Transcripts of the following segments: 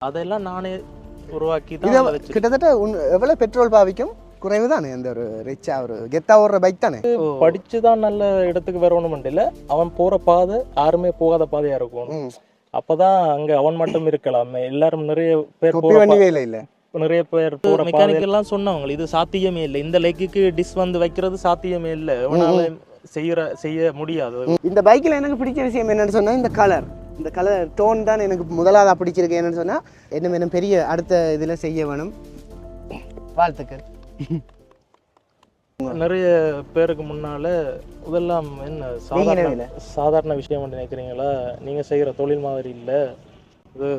அதெல்லாம் நானே உருவாக்கி தான் கிட்டத்தட்ட எவ்வளவு பெட்ரோல் பாவிக்கும்? குறைவு தானே. அந்த ஒரு ரிச்சா ஒரு கெத்தா ஓடுற பைக் தானே. படிச்சு தான் நல்ல இடத்துக்கு வரணும் இல்ல, அவன் போற பாதை யாருமே போகாத பாதையா இருக்கும். அப்பதான் அங்க அவன் மட்டும் இருக்கலாம். எல்லாரும் நிறைய பேர் இல்ல நிறைய பேர் போற மெக்கானிக் எல்லாம் சொன்னவங்க இது சாத்தியமே இல்லை, இந்த லெக்குக்கு டிஸ் வந்து வைக்கிறது சாத்தியமே இல்லை, அவனால செய்ய முடியாது. இந்த பைக்ல எனக்கு பிடிச்ச விஷயம் என்னன்னு சொன்னா இந்த கலர் டோன் தான் எனக்கு முதலாவது பிடிச்சிருக்கு. என்னன்னு சொன்னா என்ன பெரிய அடுத்த இதுல செய்ய வேணும். வாழ்த்துக்கள். நிறைய பேருக்கு முன்னால இதெல்லாம் என்ன சாதாரண விஷயம் நினைக்கிறீங்களா? நீங்க செய்யற தொழில் மாதிரி இல்லை, இது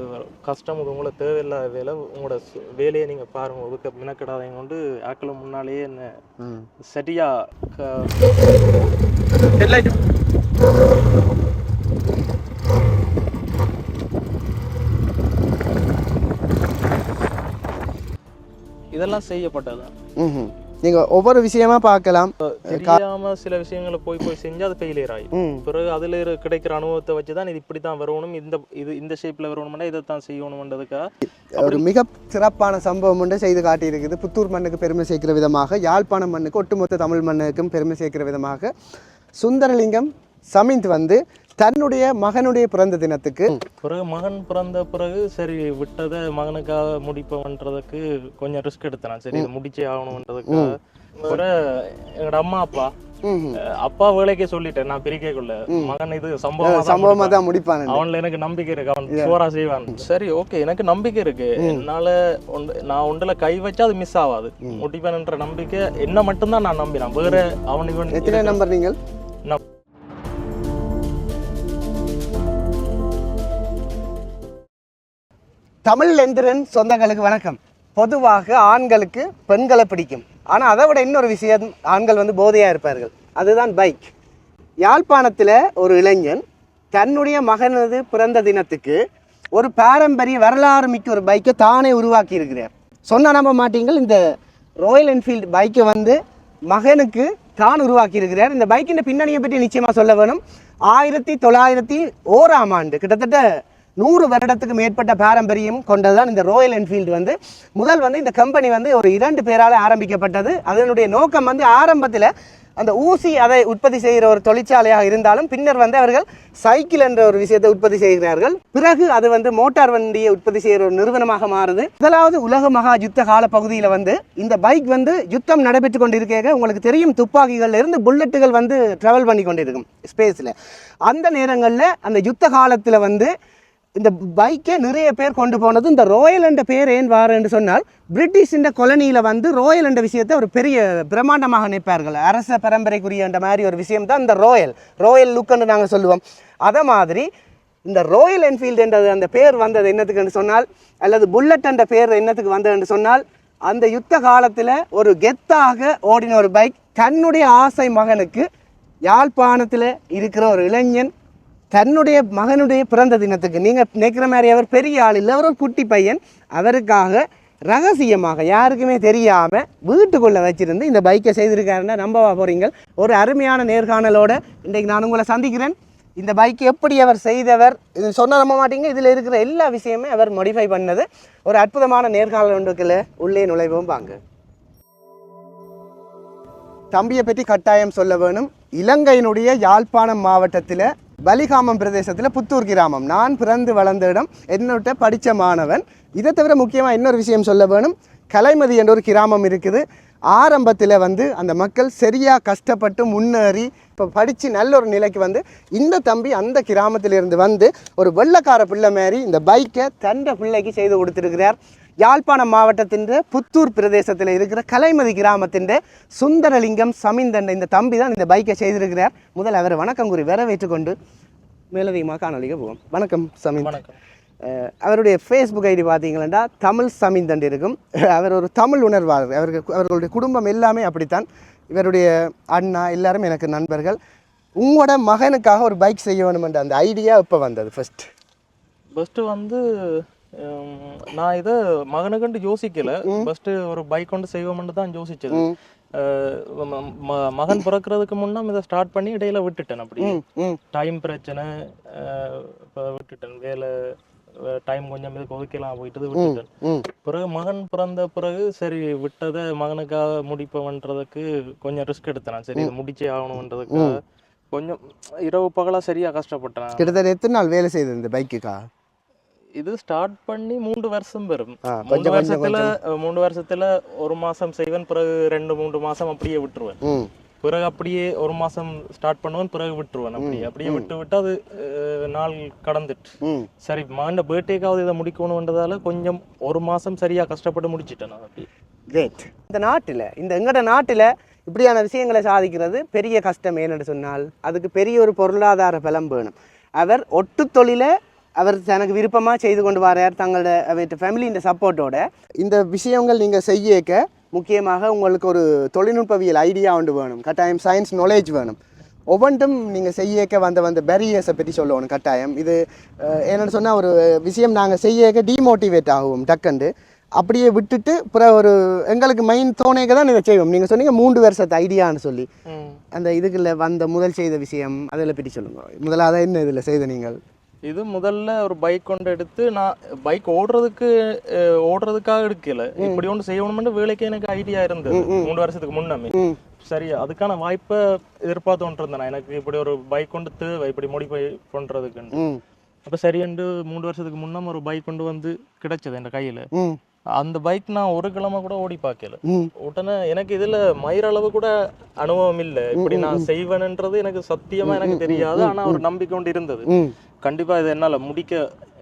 கஷ்டம், இது உங்களை தேவையில்லாத வேலை, உங்களோட வேலையை நீங்க பாருங்க, ஒதுக்க மினக்கிடாதீங்க கொண்டு ஆக்களை முன்னாலேயே என்ன சரியா இதெல்லாம் செய்யப்பட்டதுதான். நீங்க ஒவ்வொரு விஷயமா பார்க்கலாம். தெரியாம சில விஷயங்களை போய் செஞ்சு அது ஃபெயிலியர் ஆகும். பிறகு அதுல கிடைக்கிற அனுபவத்தை வச்சுதான் இது இப்படித்தான் வரணும், இந்த ஷேப்ல வரணும்னா இதைத்தான் செய்யணும்ன்றதுக்காக ஒரு மிக சிறப்பான சம்பவம் ஒன்று செய்து காட்டி இருக்குது. புத்தூர் மண்ணுக்கு பெருமை சேர்க்கிற விதமாக, யாழ்ப்பாணம் மண்ணுக்கு ஒட்டுமொத்த தமிழ் மண்ணுக்கும் பெருமை சேர்க்கிற விதமாக சுந்தரலிங்கம் சமிந்த் வந்து தன்னுடைய மகனுடைய பிறந்த தினத்துக்கு பிறகு மகன் பிறந்த பிறகு சரி விட்டதை மகனுக்காக முடிப்பவன்றதுக்கு கொஞ்சம் ரிஸ்க் எடுத்தேன். சரி இதை முடிச்சே ஆகணும்ன்றதுக்கு எங்களோட அப்பா வேலைக்கே சொல்லிட்டேன், நான் பிரிக்கக்குள்ள மகன் இது சம்பவமா தான் முடிப்பான், அவன்ல எனக்கு நம்பிக்கை இருக்கு, அவன் சோரா செய்வான். சரி ஓகே, எனக்கு நம்பிக்கை இருக்கு, என்னால நான் ஒன்றுல கை வச்சா அது மிஸ் ஆகாது, முடிப்பேன்ன்ற நம்பிக்கை என்ன மட்டும்தான் நான் நம்பினேன். வேற அவனுக்கு எத்தனை நம்பர் நீங்கள் தமிழ் எந்திரன் சொந்தங்களுக்கு வணக்கம். பொதுவாக ஆண்களுக்கு பெண்களை பிடிக்கும், ஆனால் அதை விட இன்னொரு விஷயம், ஆண்கள் வந்து போதையாக இருப்பார்கள், அதுதான் பைக். யாழ்ப்பாணத்தில் ஒரு இளைஞன் தன்னுடைய மகனது பிறந்த தினத்துக்கு ஒரு பாரம்பரிய வரலாறு மிக்க ஒரு பைக்கை தானே உருவாக்கி இருக்கிறார். சொன்ன நம்ப மாட்டீங்கள், இந்த ராயல் என்ஃபீல்டு பைக்கை வந்து மகனுக்கு தான் உருவாக்கி இருக்கிறார். இந்த பைக்கின் பின்னணியை பற்றி நிச்சயமாக சொல்ல வேணும். 1901ஆம் ஆண்டு, கிட்டத்தட்ட 100 வருடத்துக்கு மேற்பட்ட பாரம்பரியம் கொண்டதுதான் இந்த ராயல் என்ஃபீல்டு வந்து. முதல் வந்து இந்த கம்பெனி வந்து ஒரு 2 பேரால் ஆரம்பிக்கப்பட்டது. அதனுடைய நோக்கம் வந்து ஆரம்பத்தில் அந்த ஊசி அதை உற்பத்தி செய்கிற ஒரு தொழிற்சாலையாக இருந்தாலும் பின்னர் வந்து அவர்கள் சைக்கிள் என்ற ஒரு விஷயத்தை உற்பத்தி செய்கிறார்கள். பிறகு அது வந்து மோட்டார் வண்டியை உற்பத்தி செய்கிற ஒரு நிறுவனமாக மாறுது. முதலாவது உலக மகா யுத்த கால பகுதியில் வந்து இந்த பைக் வந்து யுத்தம் நடைபெற்று கொண்டிருக்க, உங்களுக்கு தெரியும் துப்பாக்கிகள்ல இருந்து புல்லட்டுகள் வந்து ட்ராவல் பண்ணி கொண்டிருக்கும் ஸ்பேஸில். அந்த நேரங்களில் அந்த யுத்த காலத்தில் வந்து இந்த பைக்கை நிறைய பேர் கொண்டு போனது. இந்த ராயல் என்ற பேர் ஏன் வாருன்னு சொன்னால், பிரிட்டிஷ் இந்த கொலனியில் வந்து ராயல் என்ற விஷயத்தை ஒரு பெரிய பிரம்மாண்டமாக நினைப்பார்கள். அரச பரம்பரைக்குரிய என்ற மாதிரி ஒரு விஷயம் தான் இந்த ராயல் லுக்குன்னு நாங்கள் சொல்லுவோம். அதை மாதிரி இந்த ராயல் என்ஃபீல்டு என்றது அந்த பேர் வந்தது என்னத்துக்குன்னு சொன்னால், அல்லது புல்லட் என்ற பேர் என்னத்துக்கு வந்ததுன்னு சொன்னால், அந்த யுத்த காலத்தில் ஒரு கெத்தாக ஓடின ஒரு பைக் தன்னுடைய ஆசை மகனுக்கு, யாழ்ப்பாணத்தில் இருக்கிற ஒரு இளைஞன் தன்னுடைய மகனுடைய பிறந்த தினத்துக்கு, நீங்கள் நினைக்கிற மாதிரி அவர் பெரிய ஆள் இல்லை, அவர் ஒரு குட்டி பையன், அவருக்காக ரகசியமாக யாருக்குமே தெரியாமல் வீட்டுக்குள்ளே வச்சுருந்து இந்த பைக்கை செய்திருக்காருன்னா நம்பவா போகிறீங்க? ஒரு அருமையான நேர்காணலோடு இன்றைக்கு நான் உங்களை சந்திக்கிறேன். இந்த பைக்கு எப்படி அவர் செய்தவர் இது சொன்ன நம்ப மாட்டீங்க, இதில் இருக்கிற எல்லா விஷயமே அவர் மாடிஃபை பண்ணது. ஒரு அற்புதமான நேர்காணல் ஒன்றுக்குள்ள உள்ளே நுழைவோம் வாங்க. தம்பியை பற்றி கட்டாயம் சொல்ல வேணும். இலங்கையினுடைய யாழ்ப்பாணம் மாவட்டத்தில் பலிகாமம் பிரதேசத்தில் புத்தூர் கிராமம், நான் பிறந்து வளர்ந்த இடம், என்னோட படித்த மாணவன். இதை தவிர முக்கியமாக இன்னொரு விஷயம் சொல்ல வேணும், கலைமதி என்ற ஒரு கிராமம் இருக்குது. ஆரம்பத்தில் வந்து அந்த மக்கள் சரியாக கஷ்டப்பட்டு முன்னேறி இப்போ படித்து நல்ல ஒரு நிலைக்கு வந்து இந்த தம்பி அந்த கிராமத்திலிருந்து வந்து ஒரு வெள்ளக்கார பிள்ளை மாரி இந்த பைக்கை தந்த பிள்ளைக்கு செய்து கொடுத்துருக்கிறார். யாழ்ப்பாணம் மாவட்டத்தின் புத்தூர் பிரதேசத்தில் இருக்கிற கலைமதி கிராமத்தின் சுந்தரலிங்கம் சமிந்தன் இந்த தம்பி தான் இந்த பைக்கை செய்திருக்கிறார். முதல் அவர் வணக்கம் கூறி வரவேற்றுக்கொண்டு மேலதிகமாக காணொலிக்கு போவோம். வணக்கம் சமிந்த். அவருடைய ஃபேஸ்புக் ஐடி பார்த்தீங்களா தமிழ் சமிந்தன் இருக்கும். அவர் ஒரு தமிழ் உணர்வாளர். அவர்களுடைய குடும்பம் எல்லாமே அப்படித்தான். இவருடைய அண்ணா எல்லாரும் எனக்கு நண்பர்கள். உங்களோட மகனுக்காக ஒரு பைக் செய்ய வேணுமென்ற அந்த ஐடியா இப்போ வந்தது? ஃபஸ்ட்டு வந்து நான் இதை மகனுக்கு யோசிக்கல, ஃபர்ஸ்ட் ஒரு பைக் கொண்டு செய்வோம்னு தான் யோசிச்சது. மகன் பிறக்கிறதுக்கு முன்னா இதை ஸ்டார்ட் பண்ணி இடையில விட்டுட்டேன். அப்படி டைம் பிரச்சனை விட்டுட்டேன். வேலை டைம் கொஞ்சம் இதுக்கு ஒதுக்கலாம் போயிட்டு விட்டுட்டேன். பிறகு மகன் பிறந்த பிறகு சரி விட்டதை மகனுக்காக முடிப்பவன்றதுக்கு கொஞ்சம் ரிஸ்க் எடுத்தேன். சரி இது முடிச்சே ஆகணுன்றதுக்காக கொஞ்சம் இரவு பகலாக சரியாக கஷ்டப்பட்டேன். கிட்டத்தட்ட எத்தனை நாள் வேலை செய்யுது இந்த பைக்குக்கா? இது ஸ்டார்ட் பண்ணி 3 வருஷம் வரும். 3 வருஷத்துல 1 மாசம் செய்வேன், பிறகு 2-3 மாசம் அப்படியே விட்டுருவேன். பிறகு அப்படியே 1 மாசம் ஸ்டார்ட் பண்ணுவேன், பிறகு விட்டுருவேன். அப்படியே விட்டு அது நாள் கடந்துட்டு சரி மகன் பர்த்டேக்காவது இதை முடிக்கணுன்றதால கொஞ்சம் 1 மாசம் சரியா கஷ்டப்பட்டு முடிச்சிட்டேன் நான். அப்படி கிரேட். இந்த எங்கட நாட்டில் இப்படியான விஷயங்களை சாதிக்கிறது பெரிய கஷ்டம். ஏன்னு சொன்னால் அதுக்கு பெரிய ஒரு பொருளாதார பலம் வேணும். அவர் ஒட்டு தொழிலை அவர் தனக்கு விருப்பமாக செய்து கொண்டு வரார் தங்களோட ஃபேமிலியின் சப்போர்ட்டோட. இந்த விஷயங்கள் நீங்கள் செய்யக்க முக்கியமாக உங்களுக்கு ஒரு தொழில்நுட்பவியல் ஐடியா ஒன்று வேணும், கட்டாயம் சயின்ஸ் நாலேஜ் வேணும். ஒவ்வொன்றும் நீங்கள் செய்யக்க வந்த பேரியர்ஸை பற்றி சொல்லணும் கட்டாயம். இது என்னென்னு சொன்னால் ஒரு விஷயம் நாங்கள் செய்யக்க டிமோட்டிவேட் ஆகும் டக்குண்டு, அப்படியே விட்டுட்டு அப்புறம் ஒரு எங்களுக்கு மைண்ட் தோணைக்கு தான் இதை செய்வோம். நீங்கள் சொன்னீங்க 3 வருஷத்து ஐடியான்னு சொல்லி, அந்த இதுக்குள்ள முதல் செய்த விஷயம் அதில் பற்றி சொல்லுங்கள். முதலாக என்ன இதில் செய்த நீங்கள்? இது முதல்ல ஒரு பைக் கொண்டு எடுத்து நான் பைக் ஓடுறதுக்காக எடுக்கல, இப்படி ஒன்று செய்யணும்னு வேலைக்கு எனக்கு ஐடியா இருந்தது 3 வருஷத்துக்கு முன்னமே. சரி அதுக்கான வாய்ப்பை எதிர்பார்த்து இருந்தேன். எனக்கு இப்படி ஒரு பைக் கொண்டு தேவை இப்படி மோடிஃபை பண்றதுக்கு. அப்ப சரியென்று 3 வருஷத்துக்கு முன்னம் ஒரு பைக் கொண்டு வந்து கிடைச்சது என் கையில. அந்த பைக் நான் ஒரு கிழமை கூட ஓடி பார்க்கல. உடனே எனக்கு இதுல மயிரளவு கூட அனுபவம் இல்லை, இப்படி நான் செய்வேன்ன்றது எனக்கு சத்தியமா எனக்கு தெரியாது. ஆனா ஒரு நம்பிக்கை கொண்டு இருந்தது, கண்டிப்பா இது என்னால முடிக்க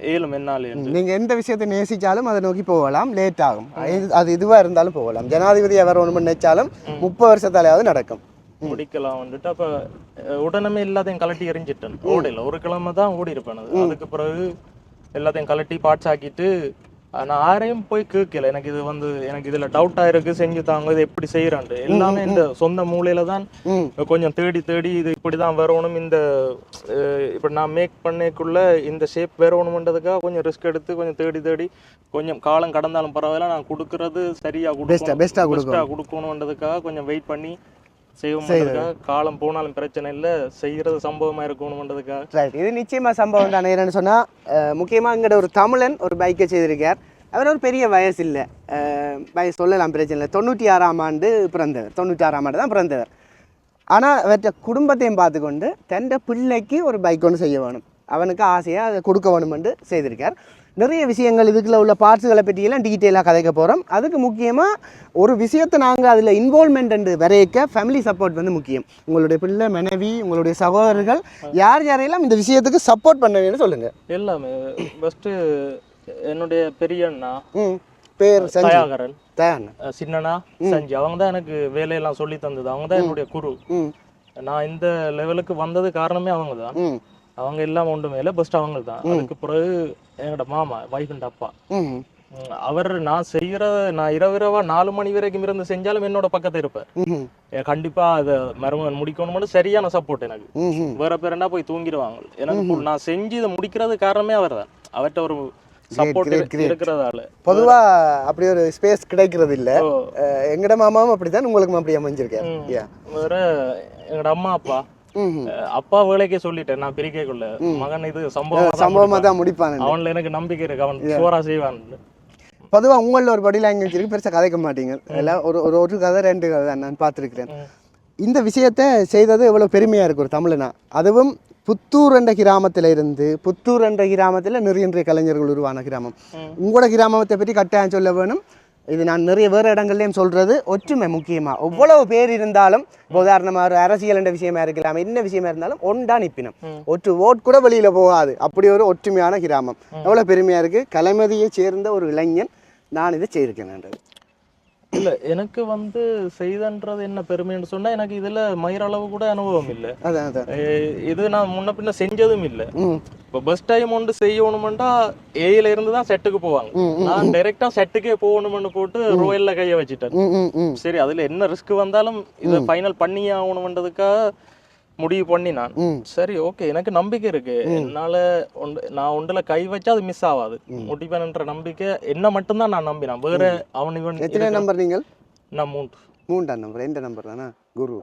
இயலும் என்னால. நீங்க எந்த விஷயத்தை நேசிச்சாலும் அதை நோக்கி போகலாம், லேட் ஆகும். அது இதுவா இருந்தாலும் போகலாம். ஜனாதிபதி அவர் ஒன்று நினைச்சாலும் 30 வருஷத்தாலேயாவது நடக்கும், முடிக்கலாம் வந்துட்டு. அப்ப உடனே எல்லாத்தையும் கலட்டி எரிஞ்சிட்டேன். ஓடையில ஒரு கிழமை தான் ஓடி இருப்பேன். அதுக்கு பிறகு எல்லாத்தையும் கலட்டி பார்ட்ஸ் ஆக்கிட்டு நான் யாரையும் போய் கேட்கல. எனக்கு இதுல டவுட் ஆயிருக்கு, செஞ்சு தாங்க இது எப்படி செய்யறாண்டு. எல்லாமே இந்த சொந்த மூலையில தான் கொஞ்சம் தேடி தேடி இது இப்படிதான் வரணும், இந்த இப்படி நான் மேக் பண்ணக்குள்ள இந்த ஷேப் வரணும்ன்றதுக்காக கொஞ்சம் ரிஸ்க் எடுத்து கொஞ்சம் தேடி தேடி கொஞ்சம் காலம் கடந்தாலும் பரவாயில்ல, நான் கொடுக்கறது சரியா கொடுக்கணும்ன்றதுக்காக கொஞ்சம் வெயிட் பண்ணி செய்வோம். காலம் போனாலும் பிரச்சனை இல்லை, செய்யறது சம்பவமா இருக்கணும்ன்றதுக்காக. இது நிச்சயமா சம்பவம் தானே. என்னன்னு சொன்னா முக்கியமா இங்கிட்ட ஒரு தமிழன் ஒரு பைக்கை செய்திருக்கார். அவர் ஒரு பெரிய வயசு இல்லை, வயசு சொல்லலாம் பிரச்சனை இல்லை. 96ஆம் ஆண்டு பிறந்தவர், 96ஆம் ஆண்டு தான் பிறந்தவர். ஆனால் அவற்ற குடும்பத்தையும் பார்த்துக்கொண்டு தன் பிள்ளைக்கு ஒரு பைக் ஒன்று செய்ய வேணும், அவனுக்கு ஆசையாக அதை கொடுக்க வேணுமென்று செய்திருக்கார். நிறைய விஷயங்கள் இதுக்குள்ள உள்ள பார்ட்ஸுகளை பற்றியெல்லாம் டீட்டெயிலாக கதைக்க போகிறோம். அதுக்கு முக்கியமாக ஒரு விஷயத்தை நாங்கள் அதில் இன்வால்மெண்ட் வரைக்க ஃபேமிலி சப்போர்ட் முக்கியம். உங்களுடைய பிள்ளை, மனைவி, உங்களுடைய சகோதரர்கள் யாரெல்லாம் இந்த விஷயத்துக்கு சப்போர்ட் பண்ணுவீங்கன்னு சொல்லுங்கள். எல்லாமே ஃபஸ்ட்டு என்னுடைய பெரிய அண்ணா பேர் தயாகரன், சின்னண்ணா சஞ்சி, அவங்க தான் எனக்கு வேலையெல்லாம் சொல்லி தந்தது. அவங்க தான் என்னுடைய குரு. நான் இந்த லெவலுக்கு வந்தது காரணமே அவங்க தான். அவங்க எல்லாம் ஒன்று மேல பெஸ்ட் அவங்க தான். அதுக்கு பிறகு என்னோட மாமா, வைஃப் அப்பா, அவர் நான் இரவிரவா 4 மணி வரைக்கும் இருந்து செஞ்சாலும் என்னோட பக்கத்தை இருப்பேன். கண்டிப்பா அதை மருமகன் முடிக்கணும்னு சரியான சப்போர்ட் எனக்கு. வேற பேர் என்ன போய் தூங்கிடுவாங்க. எனக்கு நான் செஞ்சு இதை முடிக்கிறது காரணமே அவர் தான். அவர்கிட்ட ஒரு சப்போர்ட் இருக்கிறதால பொதுவா அப்படி ஒரு ஸ்பேஸ் கிடைக்கிறது இல்ல. எங்கட மாமாவும் அப்படித்தான், உங்களுக்கு அப்படி அமைஞ்சிருக்கேன். வேற எங்கட அம்மா அப்பா வேலைக்கே சொல்லிட்டேன் நான் பிரிக்கக்குள்ள, மகன் இது சம்பவமா தான் முடிப்பான், அவன்ல எனக்கு நம்பிக்கை இருக்கு, அவன் சோரா செய்வான். பொதுவாக உங்களில் ஒரு பாடி லாங்குவேஜ் இருக்கு, பெருசாக கதைக்க மாட்டீங்க. எல்லாம் ஒரு கதை 2 கதை நான் பார்த்துருக்கிறேன். இந்த விஷயத்தை செய்தது எவ்வளோ பெருமையாக இருக்கு ஒரு தமிழனா. அதுவும் புத்தூர் என்ற கிராமத்தில் இருந்து, புத்தூர் என்ற கிராமத்தில் நிறைய கலைஞர்கள் உருவான கிராமம். உங்களோட கிராமத்தை பற்றி கட்டாயம் சொல்ல வேணும். இது நான் நிறைய வேறு இடங்கள்லையும் சொல்கிறது, ஒற்றுமை முக்கியமாக. எவ்வளவு பேர் இருந்தாலும், உதாரணமாக ஒரு அரசியல் என்ற விஷயமா இருக்கலாம், என்ன விஷயமா இருந்தாலும் ஒன்றா நிற்பினும், ஒற்று ஓட் கூட வெளியில் போகாது, அப்படி ஒரு ஒற்றுமையான கிராமம். எவ்வளோ பெருமையாக இருக்குது. கலைமதியை சேர்ந்த ஒரு இளைஞன் நான் இதை செய்திருக்கேன்ன்றது இல்லை. எனக்கு செய்தன்றது என்ன பெருமைன்னு சொன்னா, எனக்கு இதுல மயிரளவு கூட அனுபவம் இல்லை. இது நான் முன்ன பின்ன செஞ்சதும் இல்லை. இப்போ பஸ் டைம் ஒன்று செய்யணுமெண்டா ஏல இருந்து தான் செட்டுக்கு போவாங்க. நான் டைரக்டா செட்டுக்கே போகணும்னு போட்டு ரோயல்ல கைய வச்சுட்டேன். சரி அதுல என்ன ரிஸ்க் வந்தாலும் இதை ஃபைனல் பண்ணியே ஆகணும்ன்றதுக்காக முடிவு பண்ணி நான் சரி ஓகே எனக்கு நம்பிக்கை இருக்கு, என்னால நான் ஒன்றுல கை வச்சா அது மிஸ் ஆகாது, முடிப்பேன்ற நம்பிக்கை என்ன மட்டும்தான் நான் நம்பினேன். வேற அவன் இவன். எத்தனை நம்பர் நீங்கள்? நான் 3ஆம் நம்பர். எந்த நம்பர் தானே? குரு.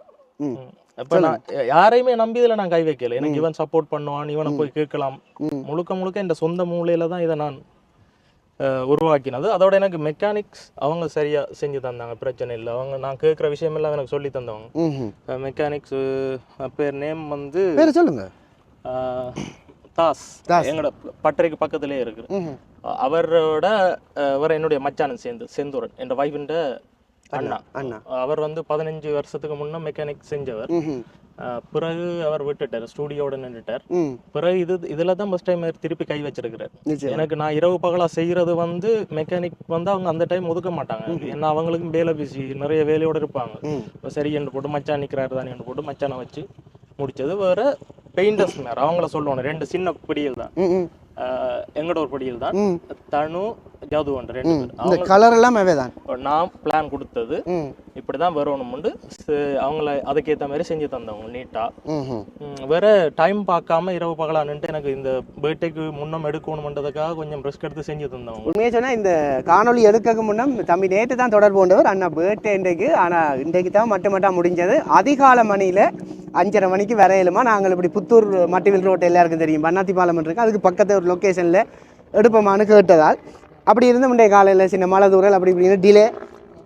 அப்ப நான் யாரையுமே நம்பி இதுல நான் கை வைக்கல. எனக்கு இவன் சப்போர்ட் பண்ணுவான், இவனை போய் கேட்கலாம். முழுக்க முழுக்க இந்த சொந்த மூலையில தான் இதை நான் உருவாக்கினது. அதோட எனக்கு மெக்கானிக்ஸ் அவங்க சரியா செஞ்சு தந்தாங்க, பிரச்சனை இல்லை. அவங்க நான் கேட்குற விஷயம் எல்லாம் எனக்கு சொல்லி தந்தவங்க. மெக்கானிக்ஸ் பேர் நேம் வந்து சொல்லுங்க, தாஸ், எங்களோட பட்டறைக்கு பக்கத்திலே இருக்கு. அவரோட என்னுடைய மச்சானன் செந்தூரன், என் வைஃபின் அண்ணா. அவர் வந்து 15 வருஷத்துக்கு முன்ன மெக்கானிக் செஞ்சவர். பிறகு அவர் விட்டுட்டார், ஸ்டூடியோட நின்றுட்டார். பிறகு இதுல தான் ஃபர்ஸ்ட் டைம் திருப்பி கை வச்சிருக்கிறார். எனக்கு நான் இரவு பகலா செய்யறது வந்து மெக்கானிக் வந்து அவங்க அந்த டைம் ஒதுக்க மாட்டாங்க. ஏன்னா அவங்களுக்கும் வேலை பிஸி, நிறைய வேலையோட இருப்பாங்க. சரி என்று போட்டு மச்சான் நிற்கிறாரு தானே என்று போட்டு மச்சானை வச்சு முடிச்சது. வேற பெயிண்டர்ஸ் மேர் அவங்கள சொல்லுவாங்க, 2 சின்ன பிடியில் தான், எங்கட ஒரு படியில் தான், தனு ஜாதுவன் 2 பேர். இந்த கலர் எல்லாம் தான் நான் பிளான் கொடுத்தது இப்படிதான் வரணும்னு அவங்கள அதுக்கேற்ற மாதிரி செஞ்சு தந்தவங்க நீட்டா. வேற டைம் பார்க்காம இரவு பகலான்ட்டு எனக்கு இந்த பர்த்டேக்கு முன்னம் எடுக்கணும்ன்றதுக்காக கொஞ்சம் ரிஸ்க் எடுத்து செஞ்சு தந்தவங்க. உண்மையாக சொன்னால் இந்த காணொலி எடுக்க முன்னம் தம்பி நேற்று தான் தொடர்பு கொண்டவர் அண்ணா பர்த்டே இன்றைக்கு. ஆனால் இன்றைக்கு தான் மட்டும் முடிஞ்சது. அதிகால மணியில் 5:30 மணிக்கு வரையிலுமா நாங்கள் இப்படி புத்தூர் மட்டிவில் ரோட் எல்லாருக்கும் தெரியும், பண்ணாத்தி பாலம் இருக்கு, அதுக்கு பக்கத்து ஒரு லொக்கேஷனில் எடுப்போமான்னு கேட்டதால் அப்படி இருந்து முந்தைய காலையில் சின்ன மழை தூரல் அப்படி இப்படின்னு டிலே,